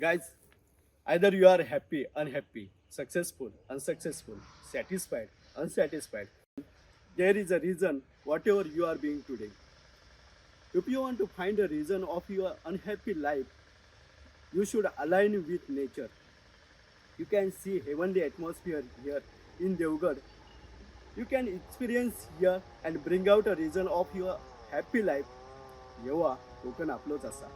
Guys, either you are happy, unhappy, successful, unsuccessful, satisfied, unsatisfied. There is a reason whatever you are being today. If you want to find a reason of your unhappy life, you should align with nature. You can see heavenly atmosphere here in Devgarh. You can experience here and bring out a reason of your happy life. येवा कोकण आपलोच असा.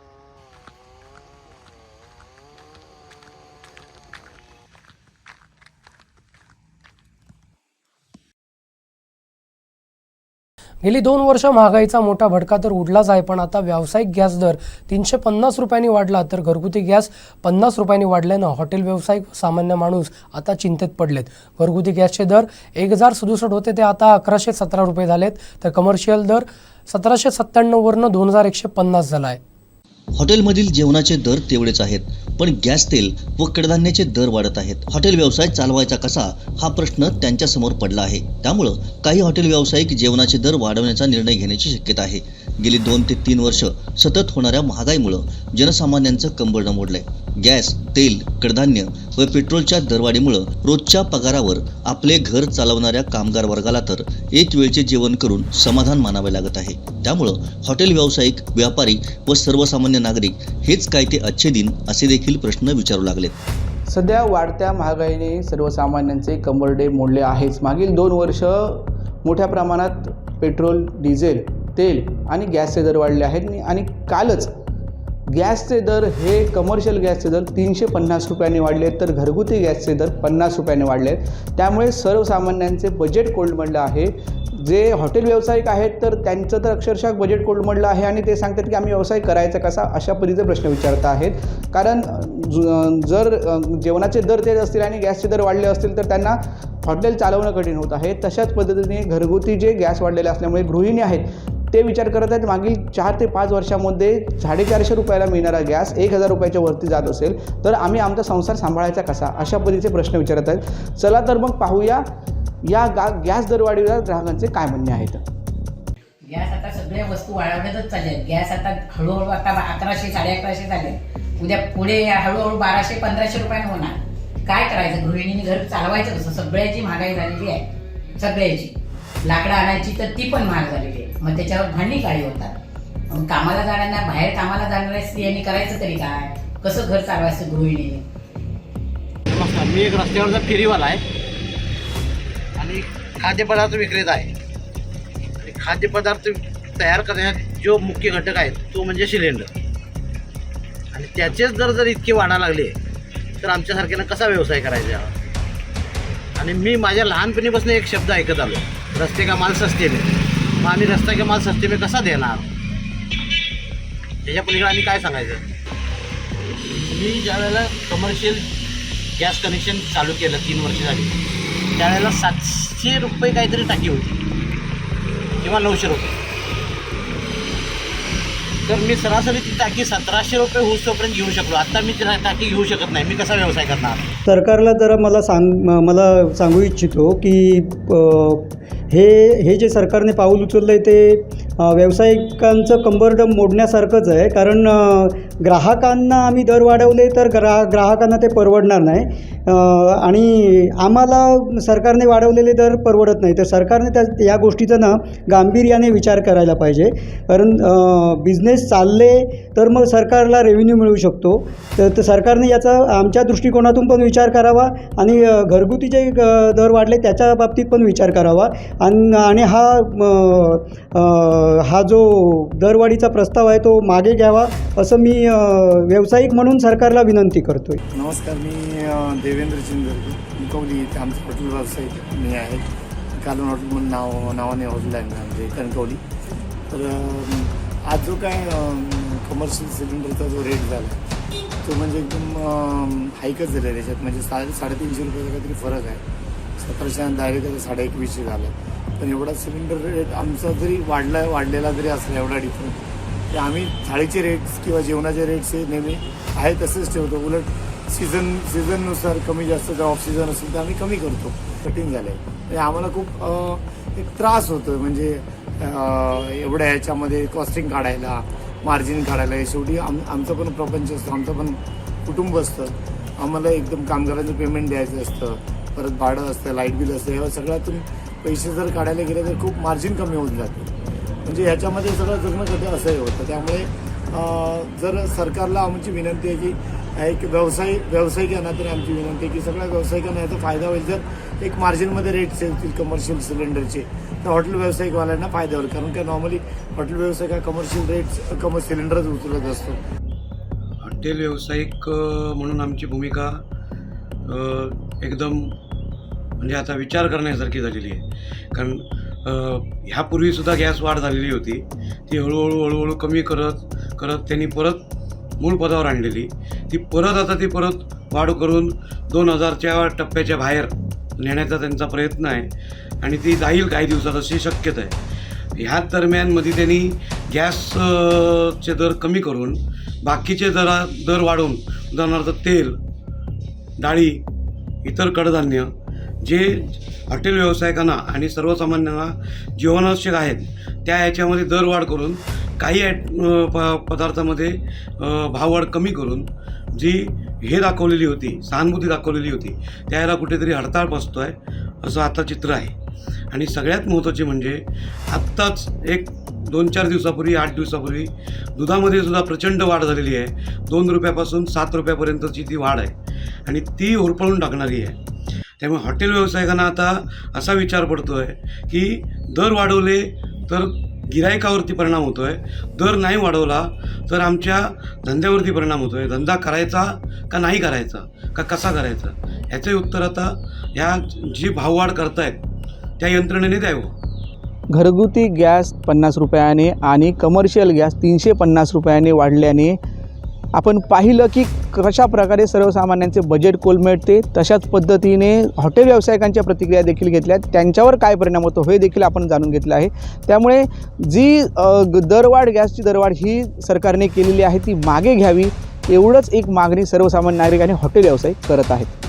गेली 2 वर्ष महागाईचा मोठा भडका तर उडलाच आहे, पण आता व्यावसायिक गॅस दर 350 रुपयांनी वाढला तर घरगुती गॅस 50 रुपयांनी वाढल्यानं हॉटेल व्यावसायिक सामान्य माणूस आता चिंतेत पडलेत. घरगुती गॅसचे दर 1067 होते ते आता 1117 रुपये झालेत, तर कमर्शियल दर 1797 वरनं 2150 झाला आहे. हॉटेलमधील जेवणाचे दर तेवढेच आहेत, पण गॅस तेल व कडधान्याचे दर वाढत आहेत. हॉटेल व्यवसाय चालवायचा कसा हा प्रश्न त्यांच्यासमोर पडला आहे. त्यामुळं काही हॉटेल व्यावसायिक जेवणाचे दर वाढवण्याचा निर्णय घेण्याची शक्यता आहे. गेली 2 ते 3 वर्ष सतत होणाऱ्या महागाईमुळं जनसामान्यांचं कंबरडं मोडलंय. गॅस, तेल, कडधान्य व पेट्रोलच्या दरवाढीमुळं रोजच्या पगारावर आपले घर चालवणाऱ्या कामगार वर्गाला तर एक वेळचे जेवण करून समाधान मानावे लागत आहे. त्यामुळं हॉटेल व्यावसायिक, व्यापारी व सर्वसामान्य नागरिक हेच काय ते अच्छे दिन असे देखील प्रश्न विचारू लागलेत. सध्या वाढत्या महागाईने सर्वसामान्यांचे कंबरडे मोडले आहेच. मागील 2 वर्ष मोठ्या प्रमाणात पेट्रोल, डिझेल, तेल आणि गॅसचे दर वाढले आहेत आणि कालच गॅसचे दर हे कमर्शियल गॅसचे दर 350 रुपयांनी वाढले आहेत, तर घरगुती गॅसचे दर 50 रुपयांनी वाढले आहेत. त्यामुळे सर्वसामान्यांचे बजेट कोलमडलं आहे. जे हॉटेल व्यावसायिक आहेत तर त्यांचं तर अक्षरशः बजेट कोलमडलं आहे आणि ते सांगतात की आम्ही व्यवसाय करायचा कसा, अशा परीचे प्रश्न विचारत आहेत. कारण जर जेवणाचे दर तेच असतील आणि गॅसचे दर वाढले असतील तर त्यांना हॉटेल चालवणं कठीण होत आहे. तशाच पद्धतीने घरगुती जे गॅस वाढलेले असल्यामुळे गृहिणी आहेत ते विचार करत आहेत मागील 4 ते 5 वर्षामध्ये 450 रुपयाला मिळणारा गॅस 1000 रुपयाच्या वरती जात असेल तर आम्ही आमचा संसार सांभाळायचा कसा, अशा पद्धतीचे प्रश्न विचारत आहेत. चला तर मग पाहूया या गॅस दरवाढीवर ग्राहकांचे काय म्हणणे आहेत. गॅस आता सगळ्या वस्तू वाढवण्यातच चालले आहेत. गॅस आता हळूहळू आता 1100 1150 झाले, उद्या पुढे हळूहळू 1200-1500 रुपयाने होणार. काय करायचं, गृहिणीने घर चालवायचं कसं? सगळ्याची महागाई झालेली आहे. सगळ्याची लाकडं आणायची तर ती पण महाग झालेली आहे. मग त्याच्यावर भांडी काळी होतात. मग कामाला जाणाऱ्यांना, बाहेर कामाला जाणाऱ्या स्त्रियांनी करायचं तरी काय? कसं घर चालवायचं गृहिणीने? नमस्कार, मी एक रस्त्यावरचा फेरीवाला आहे आणि खाद्यपदार्थ विक्रेता आहे. आणि खाद्यपदार्थ तयार करण्यात जो मुख्य घटक आहे तो म्हणजे सिलेंडर. आणि त्याचेच दर जर इतके वाढायला लागले तर आमच्यासारख्यानं कसा व्यवसाय करायचा? आणि मी माझ्या लहानपणीपासून एक शब्द ऐकत आलो, रस्ते का माल सस्ते में. मग आम्ही रस्ता का माल सस्ते में कसा देणार? त्याच्या पलीकडे आणि काय सांगायचं? मी ज्यावेळेला कमर्शियल गॅस कनेक्शन चालू केलं 3 वर्ष झाली, त्यावेळेला 700 रुपये काहीतरी टाकी होती किंवा 900 रुपये. तर मी सरासरी ती टाकी 1700 रुपये होऊस्तोपर्यंत घेऊ शकलो. आता मी ती टाकी घेऊ शकत नाही. मी कसा व्यवसाय करणार? सरकारला जरा मला सांगू इच्छितो की हे जे सरकारने पाऊल उचललं आहे ते व्यावसायिकांचं कंबरडं मोडण्यासारखंच आहे. कारण ग्राहकांना आम्ही दर वाढवले तर ग्राहकांना ते परवडणार नाही आणि आम्हाला सरकारने वाढवलेले दर परवडत नाही. तर सरकारने या गोष्टीचा ना गांभीर्याने विचार करायला पाहिजे. कारण बिझनेस चालले तर मग सरकारला रेव्हेन्यू मिळू शकतो. तर सरकारने याचा आमच्या दृष्टिकोनातून पण विचार करावा आणि घरगुती जे दर वाढले त्याच्या बाबतीत पण विचार करावा. आणि हा जो दरवाढीचा प्रस्ताव आहे तो मागे घ्यावा असं मी व्यावसायिक म्हणून सरकारला विनंती करतोय. नमस्कार, मी देवेंद्र चिंदरकर, कणकवली इथे आमचं हॉटेल व्यावसायिक मी आहे. कालन हॉटेल म्हणून नावाने हॉटेल आहे म्हणजे कणकवली. तर आज जो काय कमर्शियल सिलेंडरचा जो रेट झाला तो म्हणजे एकदम हायकच झाला. त्याच्यात म्हणजे 350 रुपयाचा काहीतरी फरक आहे. 1700 डायरेक्ट 2150 झाला. पण एवढा सिलेंडर रेट आमचा जरी वाढलेला जरी असला एवढा डिफरंट, की आम्ही थाळीचे रेट्स किंवा जेवणाचे रेट्स हे नेहमी आहे तसेच ठेवतो. उलट सीझननुसार कमी जास्त जर ऑफ सीझन असेल तर आम्ही कमी करतो. कटिंग झालं आहे म्हणजे आम्हाला खूप एक त्रास होतो. म्हणजे एवढ्या ह्याच्यामध्ये कॉस्टिंग काढायला, मार्जिन काढायला. शेवटी आमचा पण प्रपंच असतो, आमचा पण कुटुंब असतं, आम्हाला एकदम कामगारांचं पेमेंट द्यायचं असतं, परत भाडं असतं, लाईट बिल असतं, या सगळ्यातून पैसे जर काढायला गेले तर खूप मार्जिन कमी होऊन जाते. म्हणजे ह्याच्यामध्ये सगळं जगणं कठीण असंही होतं. त्यामुळे जर सरकारला आमची विनंती आहे की एक व्यावसायिकांना तरी आमची विनंती आहे की सगळ्या व्यावसायिकांना याचा फायदा होईल. जर एक मार्जिनमध्ये रेट येतील कमर्शियल सिलेंडरचे तर हॉटेल व्यावसायिकवाल्यांना फायदा होईल. कारण का नॉर्मली हॉटेल व्यावसायिक हा कमर्शियल सिलेंडरच उचलत असतो. हॉटेल व्यावसायिक म्हणून आमची भूमिका एकदम म्हणजे आता विचार करण्यासारखी झालेली आहे. कारण ह्यापूर्वीसुद्धा गॅस वाढ झालेली होती, ती हळूहळू कमी करत त्यांनी परत मूळ पदावर आणलेली, ती परत वाढ करून 2000च्या टप्प्याच्या बाहेर नेण्याचा त्यांचा प्रयत्न आहे आणि ती जाईल काही दिवसात अशी शक्यता आहे. ह्याच दरम्यानमध्ये त्यांनी गॅसचे दर कमी करून बाकीचे दर वाढवून, उदाहरणार्थ तेल, डाळी, इतर कडधान्य जे हॉटेल व्यावसायिकांना आणि सर्वसामान्यांना जीवनावश्यक आहेत त्या ह्याच्यामध्ये दरवाढ करून काही पदार्थामध्ये भाववाढ कमी करून जी हे दाखवलेली होती, सहानुभूती दाखवलेली होती, त्याला कुठेतरी हडताळ बसतो आहे असं आता चित्र आहे. आणि सगळ्यात महत्त्वाचे म्हणजे आत्ताच एक 2-4 दिवसापूर्वी, 8 दिवसापूर्वी दुधामध्ये सुद्धा प्रचंड वाढ झालेली आहे. 2 रुपयापासून 7 रुपयापर्यंतची ती वाढ आहे आणि ती होरपळून टाकणारी आहे. त्यामुळे हॉटेल व्यावसायिकांना आता असा विचार पडतो आहे की दर वाढवले तर गिरायकावरती परिणाम होतो आहे, दर नाही वाढवला तर आमच्या धंद्यावरती परिणाम होतो आहे. धंदा करायचा का नाही करायचा, का कसा करायचा, ह्याचे उत्तर आता ह्या जी भाववाढ करतायत त्या यंत्रणेने द्यावं. घरगुती गॅस 50 रुपयाने आणि कमर्शियल गॅस 350 रुपयाने वाढल्याने आपण पाहिलं की कशा प्रकारे सर्वसामान्यांचे बजेट कोलमडते. तशाच पद्धतीने हॉटेल व्यावसायिकांच्या प्रतिक्रिया देखील घेतल्या, त्यांच्यावर काय परिणाम होतो हे देखील आपण जाणून घेतलं आहे. त्यामुळे जी गॅसची दरवाढ ही सरकारने केलेली आहे ती मागे घ्यावी, एवढंच एक मागणी सर्वसामान्य नागरिक आणि हॉटेल व्यावसायिक करत आहेत.